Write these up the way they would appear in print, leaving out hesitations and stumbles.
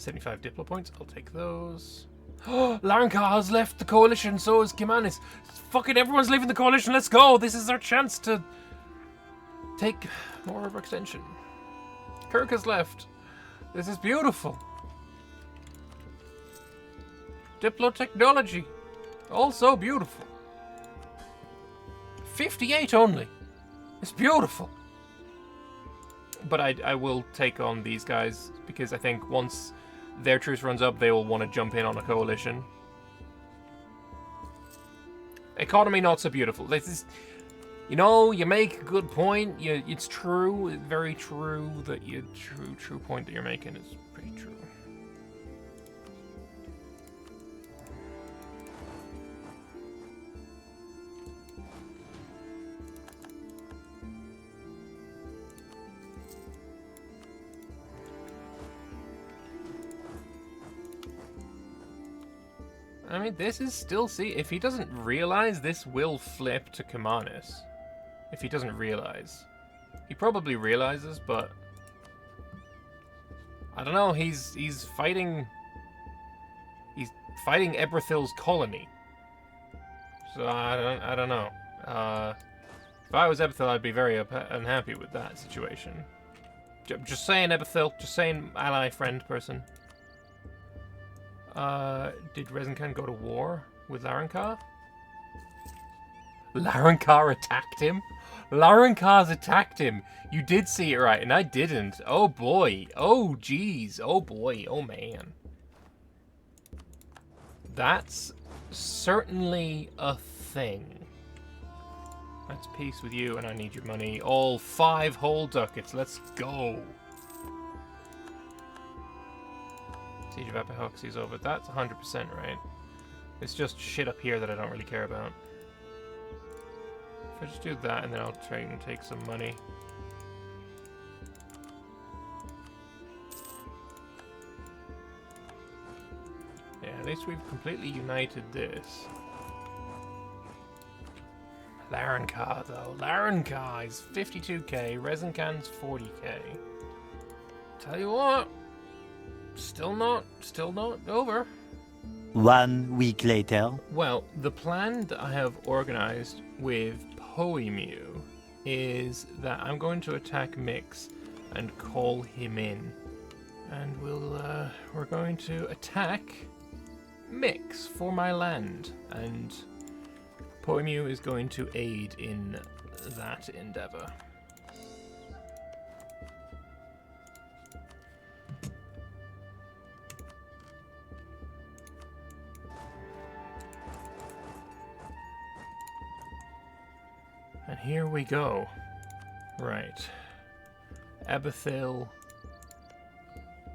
75 Diplo points. I'll take those. Larenkar has left the coalition, so is Kheios. Fucking everyone's leaving the coalition. Let's go. This is our chance to take more overextension. Kirk has left. This is beautiful. Diplo technology. Also beautiful. 58 only. It's beautiful. But I will take on these guys because I think once their truce runs up, they will want to jump in on a coalition. Economy not so beautiful. This is, you know, you make a good point. It's true, very true that true point that you're making is pretty true. I mean, this is still... See, if he doesn't realize, this will flip to Kheios. If he doesn't realize. He probably realizes, but... I don't know, he's fighting... He's fighting Eberthil's colony. So, I don't know. If I was Eberthil, I'd be very unhappy with that situation. Just saying, Eberthil. Just saying, ally, friend, person. Did Rezenkan go to war with Larenkar? Larenkar attacked him? Larenkar's attacked him. You did see it right, and I didn't. Oh boy. Oh jeez. Oh boy. Oh man. That's certainly a thing. That's peace with you, and I need your money. All 5 whole ducats. Let's go. Siege of Epihoxy's over. That's 100% right. It's just shit up here that I don't really care about. If I just do that, and then I'll try and take some money. Yeah, at least we've completely united this. Larenkar, though. Larenkar is 52k. Rezenkan's 40k. Tell you what. Still not over. 1 week later. Well, the plan that I have organized with Poemu is that I'm going to attack Mix and call him in. And we're going to attack Mix for my land. And Poemu is going to aid in that endeavor. And here we go. Right. Eberthil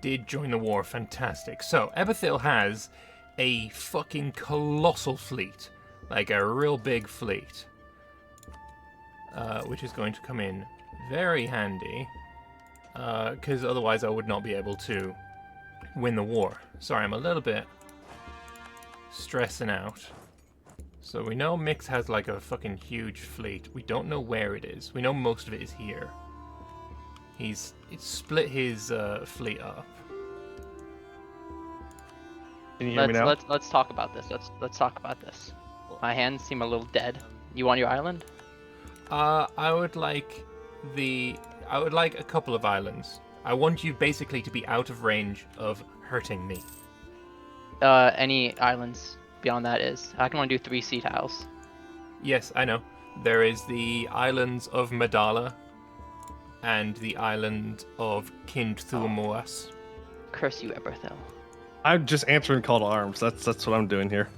did join the war. Fantastic. So, Eberthil has a fucking colossal fleet. Like a real big fleet. Which is going to come in very handy. Because otherwise I would not be able to win the war. Sorry, I'm a little bit stressing out. So we know Mix has like a fucking huge fleet. We don't know where it is. We know most of it is here. It's split his fleet up. Can you hear me now? Let's talk about this. Let's talk about this. My hands seem a little dead. You want your island? I would like a couple of islands. I want you basically to be out of range of hurting me. Any islands beyond that is. I can only do 3 sea tiles. Yes, I know. There is the islands of Madala and the island of Kindthulmuas. Curse you, Eberthil. I'm just answering call to arms. That's what I'm doing here.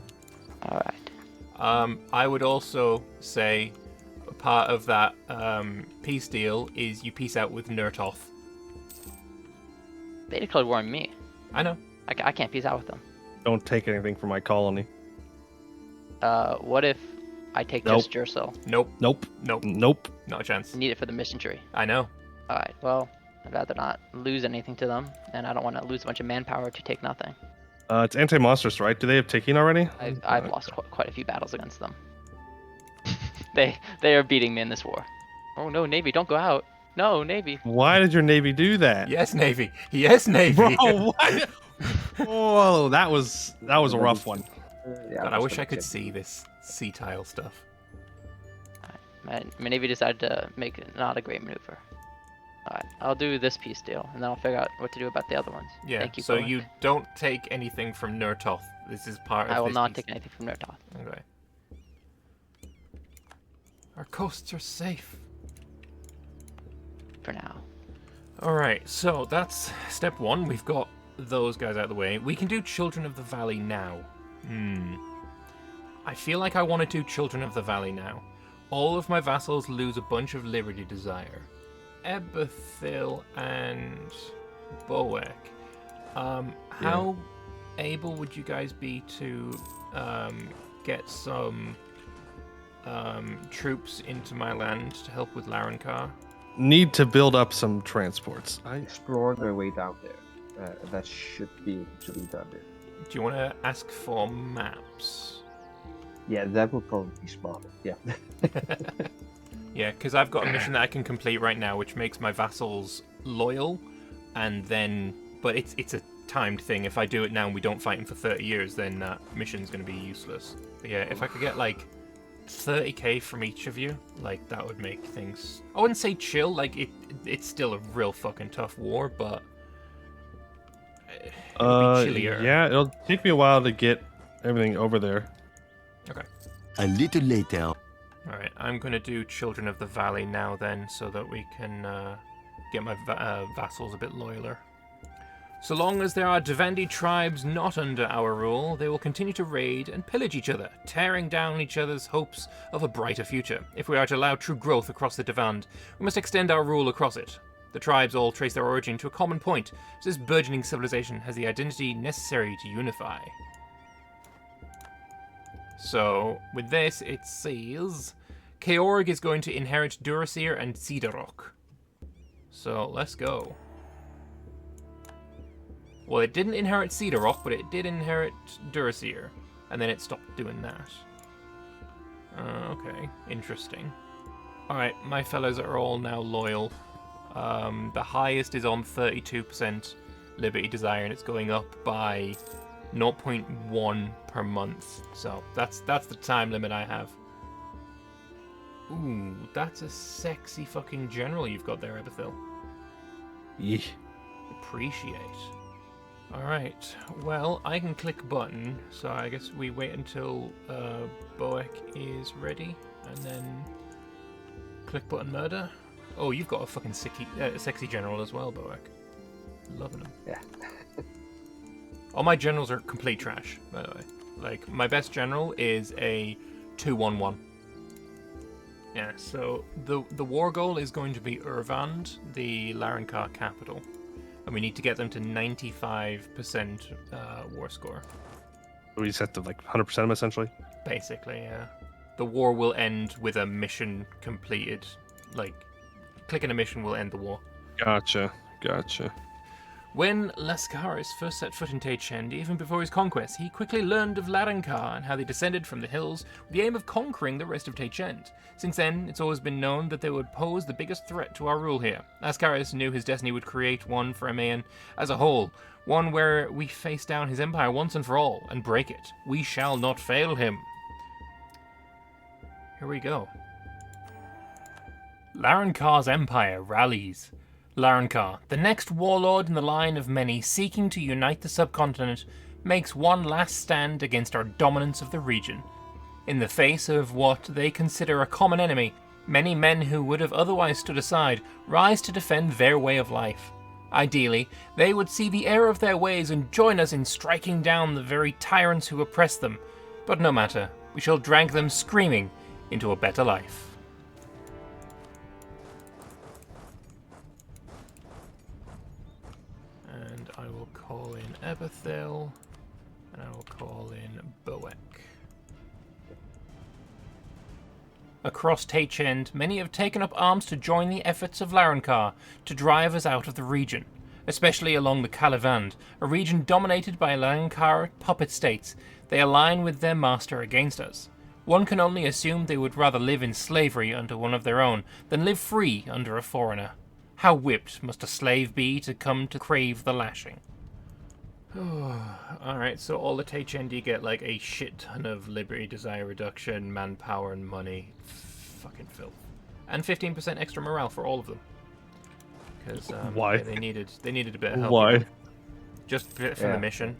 All right. I would also say a part of that peace deal is you peace out with Nurtoth. They declared war on me. I know. I can't peace out with them. Don't take anything from my colony. What if I take Nope. just Jersil? Nope. Nope. Nope. Nope. Not a chance. I need it for the mission tree. I know. All right. Well, I'd rather not lose anything to them, and I don't want to lose a bunch of manpower to take nothing. It's anti-monsters, right? Do they have taking already? I've lost quite a few battles against them. They are beating me in this war. Oh no, Navy, don't go out. No, Navy. Why did your Navy do that? Yes, Navy. Yes, Navy. Bro, what? Oh, that was a rough one. Yeah, God, I wish I gonna could check. see this sea tile stuff. My navy decided to make it not a great maneuver. Alright, I'll do this piece deal, and then I'll figure out what to do about the other ones. Yeah, Thank you, so Bowen. you don't take anything from Nurtoth. This is part of I will this not piece. take anything from Nurtoth. Okay. Our coasts are safe. For now. Alright, so that's step one. We've got those guys out of the way. We can do Children of the Valley now. I feel like I want to do Children of the Valley now. All of my vassals lose a bunch of liberty desire. Ebethil and Boek. How able would you guys be to get some troops into my land to help with Larenkar? Need to build up some transports. Explore their way down there. That should be able to be done there. Do you want to ask for maps? Yeah, that would probably be smarter. Yeah. Yeah, because I've got a mission that I can complete right now, which makes my vassals loyal, and then, but it's a timed thing. If I do it now and we don't fight him for 30 years, then that mission's going to be useless. But yeah, if I could get like 30k from each of you, like that would make things. I wouldn't say chill. Like it's still a real fucking tough war, but it'll be chillier. Yeah, it'll take me a while to get everything over there. Okay. A little later. Alright, I'm going to do Children of the Valley now then, so that we can get my vassals a bit loyaler. So long as there are Devandi tribes not under our rule, they will continue to raid and pillage each other, tearing down each other's hopes of a brighter future. If we are to allow true growth across the Devand, we must extend our rule across it. The tribes all trace their origin to a common point, so this burgeoning civilization has the identity necessary to unify. So, with this, it says Kheorg is going to inherit Durasir and Cedarrock. So, let's go. Well, it didn't inherit Cedarrock, but it did inherit Durasir. And then it stopped doing that. Okay, interesting. Alright, my fellows are all now loyal. The highest is on 32% Liberty Desire, and it's going up by 0.1 per month. So that's the time limit I have. Ooh, that's a sexy fucking general you've got there, Ebethil. Yeah. Appreciate. Alright, well, I can click button, so I guess we wait until Boek is ready, and then click button murder. Oh, you've got a fucking sexy general as well, Boek. Loving him. Yeah. All my generals are complete trash, by the way. Like, my best general is a 2-1-1. Yeah, so the war goal is going to be Urvand, the Larenkar capital. And we need to get them to 95% war score. We set to like 100% them essentially. Basically, yeah. The war will end with a mission completed. Like, clicking a mission will end the war. Gotcha. When Lascaris first set foot in Teichend, even before his conquest, he quickly learned of Larenkar and how they descended from the hills with the aim of conquering the rest of Teichend. Since then, it's always been known that they would pose the biggest threat to our rule here. Lascaris knew his destiny would create one for Ameion as a whole, one where we face down his empire once and for all and break it. We shall not fail him. Here we go. Larenkar's empire rallies. Larenkar, the next warlord in the line of many seeking to unite the subcontinent, makes one last stand against our dominance of the region. In the face of what they consider a common enemy, many men who would have otherwise stood aside rise to defend their way of life. Ideally, they would see the error of their ways and join us in striking down the very tyrants who oppress them. But no matter, we shall drag them screaming into a better life. And I will call in Ebethil, and I will call in Boek. Across Teichend, many have taken up arms to join the efforts of Larenkar to drive us out of the region, especially along the Kalivand, a region dominated by Larenkar puppet states. They align with their master against us. One can only assume they would rather live in slavery under one of their own than live free under a foreigner. How whipped must a slave be to come to crave the lashing? Alright, so all the HND get like a shit ton of liberty, desire reduction, manpower, and money. Fucking filth. And 15% extra morale for all of them. Because Why? they needed a bit of help. Why? You know? Just for the Yeah. mission.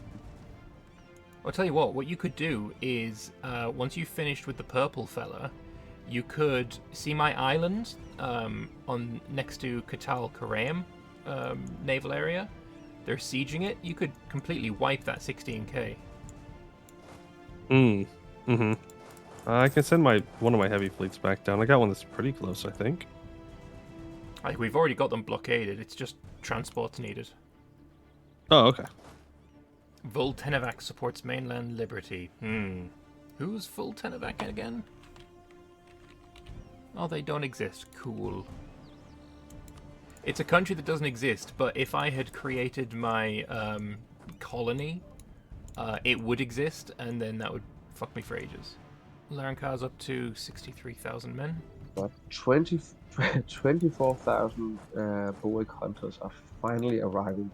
I'll tell you what you could do is, once you've finished with the purple fella, you could see my island on next to Katal Kareem naval area. They're sieging it. You could completely wipe that 16k. I can send one of my heavy fleets back down. I got one that's pretty close, I think. Like, we've already got them blockaded. It's just transports needed. Oh, okay. Voltenovac supports mainland liberty. Who's Voltenovac again? Oh, they don't exist. Cool. It's a country that doesn't exist, but if I had created my colony, it would exist, and then that would fuck me for ages. Larenkar's up to 63,000 men. But 24,000 Boic hunters are finally arriving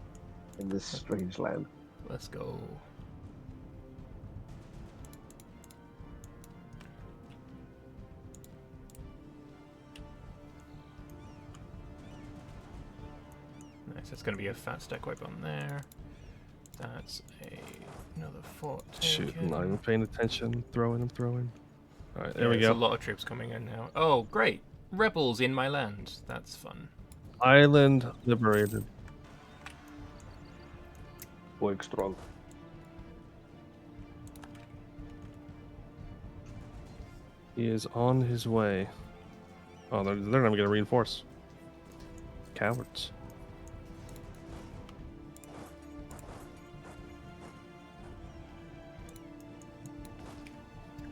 in this strange land. Let's go. Nice, that's going to be a fat stack wipe on there. That's another fort. Shoot, I'm not even paying attention. I'm throwing. Alright, there we There's go. a lot of troops coming in now. Oh, great. Rebels in my land. That's fun. Island liberated. Boic strong. He is on his way. Oh, they're never going to reinforce. Cowards.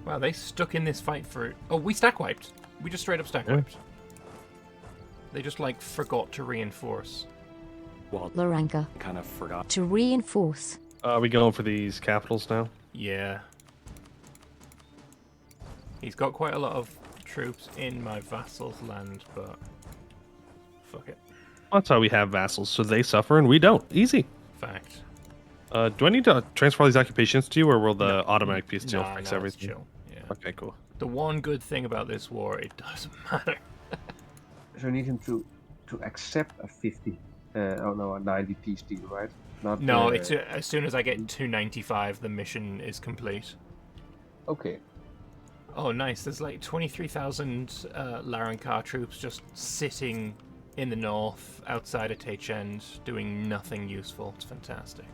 Wow, they stuck in this fight for... Oh, we stack wiped. We just straight up stack wiped. They just, like, forgot to reinforce. Well, Larenkar. kind of forgot. To reinforce. Are we going for these capitals now? Yeah. He's got quite a lot of troops in my vassal's land, but... Fuck it. That's how we have vassals, so they suffer and we don't. Easy. Fact. Do I need to transfer all these occupations to you, or will the automatic peace deal Nah, fix no, it's everything? chill. Yeah. Okay, cool. The one good thing about this war, it doesn't matter. So you need him to accept a 50, a 90 peace deal, right? Not No, it's as soon as I get 295, the mission is complete. okay. Oh, nice. There's like 23,000 Larenkar troops just sitting in the north outside of Tachend doing nothing useful. It's fantastic.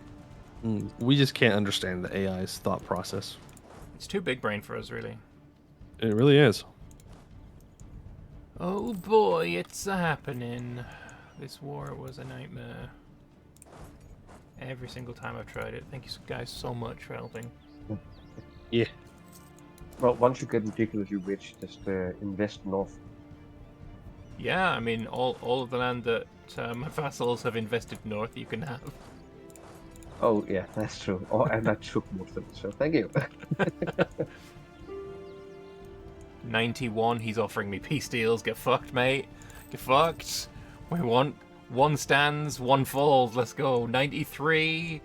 We just can't understand the AI's thought process. It's too big brain for us, really. It really is. Oh boy, it's happening. This war was a nightmare. Every single time I've tried it. Thank you guys so much for helping. Yeah. Well, once you get ridiculously rich, just invest north. Yeah, I mean, all of the land that my vassals have invested north, you can have. Oh yeah, that's true. Oh, and I took most of it, so thank you. 91, he's offering me peace deals. Get fucked, mate. Get fucked. We want one stands, one falls. Let's go. 93.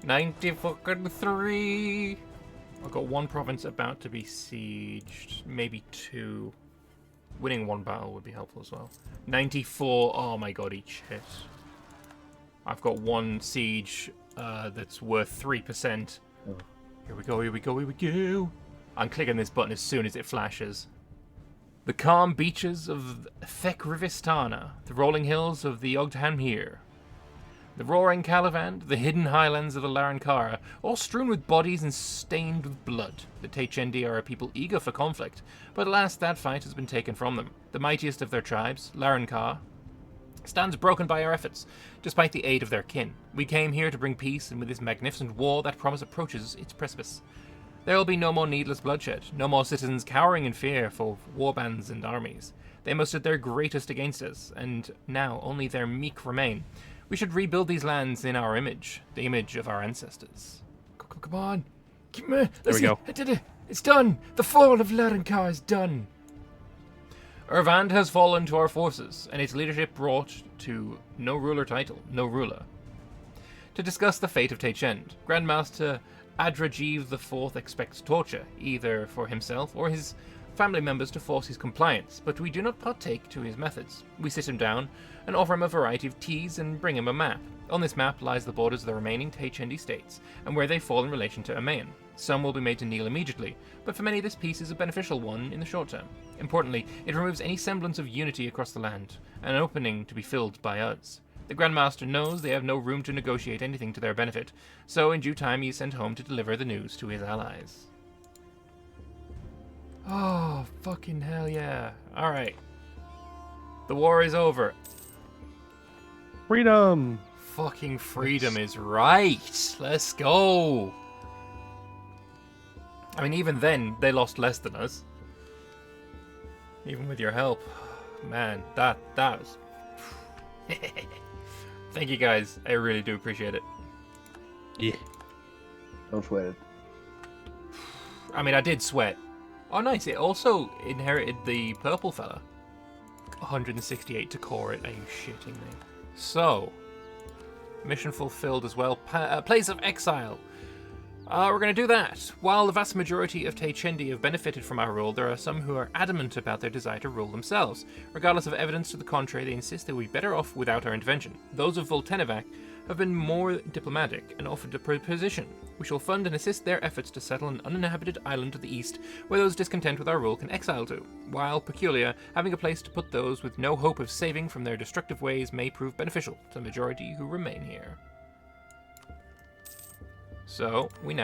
90 fucking 3. I've got one province about to be sieged. Maybe two. Winning one battle would be helpful as well. 94. Oh my god, each hit. I've got one siege that's worth 3%. Oh. Here we go, here we go, here we go. I'm clicking this button as soon as it flashes. The calm beaches of Thekrivistana, the rolling hills of the Ogdhamir, the roaring Calavand, the hidden highlands of the Larenkar, all strewn with bodies and stained with blood. The Taichendi are a people eager for conflict, but alas, that fight has been taken from them. The mightiest of their tribes, Larenkar, stands broken by our efforts, despite the aid of their kin. We came here to bring peace, and with this magnificent war, that promise approaches its precipice. There will be no more needless bloodshed, no more citizens cowering in fear for warbands and armies. They mustered their greatest against us, and now only their meek remain. We should rebuild these lands in our image, the image of our ancestors. Come on. There we go. I did it. It's done. The fall of Larenkar is done. Ervand has fallen to our forces, and its leadership brought to no ruler title, no ruler. to discuss the fate of Teichend. Grandmaster Adrajiv IV expects torture, either for himself or his family members to force his compliance, but we do not partake to his methods. We sit him down and offer him a variety of teas and bring him a map. On this map lies the borders of the remaining Teichendi states, and where they fall in relation to Ameion. Some will be made to kneel immediately, but for many this peace is a beneficial one in the short term. Importantly, it removes any semblance of unity across the land, an opening to be filled by us. The Grandmaster knows they have no room to negotiate anything to their benefit, so in due time he is sent home to deliver the news to his allies. Oh, fucking hell yeah. Alright. The war is over. Freedom! Fucking freedom is right. Let's go. I mean, even then, they lost less than us. Even with your help. Man, that was... Thank you guys. I really do appreciate it. Yeah. Don't sweat it. I mean, I did sweat. Oh, nice. It also inherited the purple fella. 168 to core it. Are you shitting me? So, mission fulfilled as well. Place of exile. We're going to do that. While the vast majority of Teichendi have benefited from our rule, there are some who are adamant about their desire to rule themselves. Regardless of evidence to the contrary, they insist they would be better off without our intervention. Those of Voltenevac have been more diplomatic and offered a position. We shall fund and assist their efforts to settle an uninhabited island to the east, where those discontent with our rule can exile to, while Peculiar, having a place to put those with no hope of saving from their destructive ways, may prove beneficial to the majority who remain here. So, we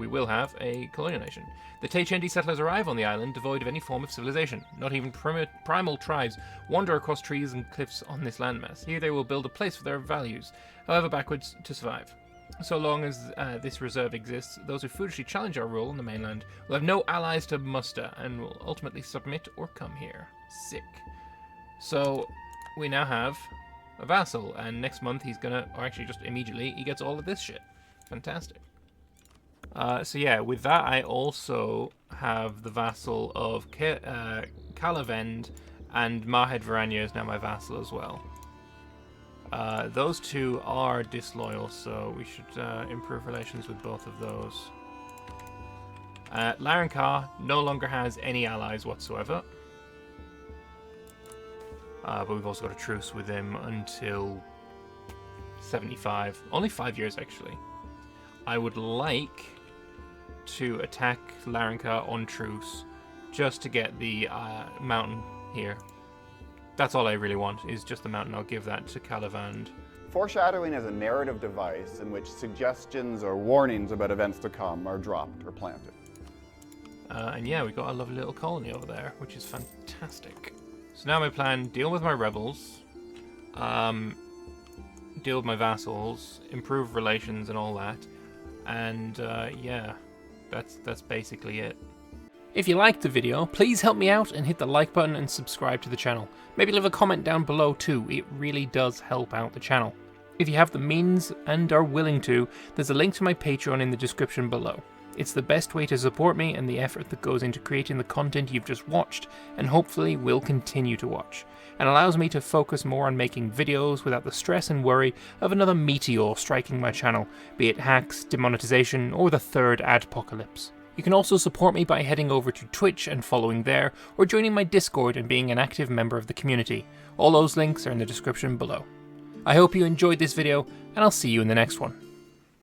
will have a colonial nation. The Teichendi settlers arrive on the island devoid of any form of civilization. Not even primal tribes wander across trees and cliffs on this landmass. Here they will build a place for their values, however backwards, to survive. So long as this reserve exists, those who foolishly challenge our rule on the mainland will have no allies to muster and will ultimately submit or come here. Sick. So, we now have a vassal, and next month he's gonna, or actually just immediately, he gets all of this shit. Fantastic. So yeah, with that I also have the vassal of Kalavend, and Mahed Varanya is now my vassal as well. Those two are disloyal, so we should improve relations with both of those. Larenkar no longer has any allies whatsoever. But we've also got a truce with him until 75. Only 5 years, actually. I would like to attack Larenkar on truce just to get the mountain here. That's all I really want, is just the mountain. I'll give that to Kalavand. Foreshadowing is a narrative device in which suggestions or warnings about events to come are dropped or planted. And yeah, we got a lovely little colony over there, which is fantastic. So now my plan, deal with my rebels, deal with my vassals, improve relations and all that. And yeah, that's basically it. If you liked the video, please help me out and hit the like button and subscribe to the channel. Maybe leave a comment down below too, it really does help out the channel. If you have the means and are willing to, there's a link to my Patreon in the description below. It's the best way to support me and the effort that goes into creating the content you've just watched, and hopefully will continue to watch, and allows me to focus more on making videos without the stress and worry of another meteor striking my channel, be it hacks, demonetization, or the third adpocalypse. You can also support me by heading over to Twitch and following there, or joining my Discord and being an active member of the community. All those links are in the description below. I hope you enjoyed this video, and I'll see you in the next one.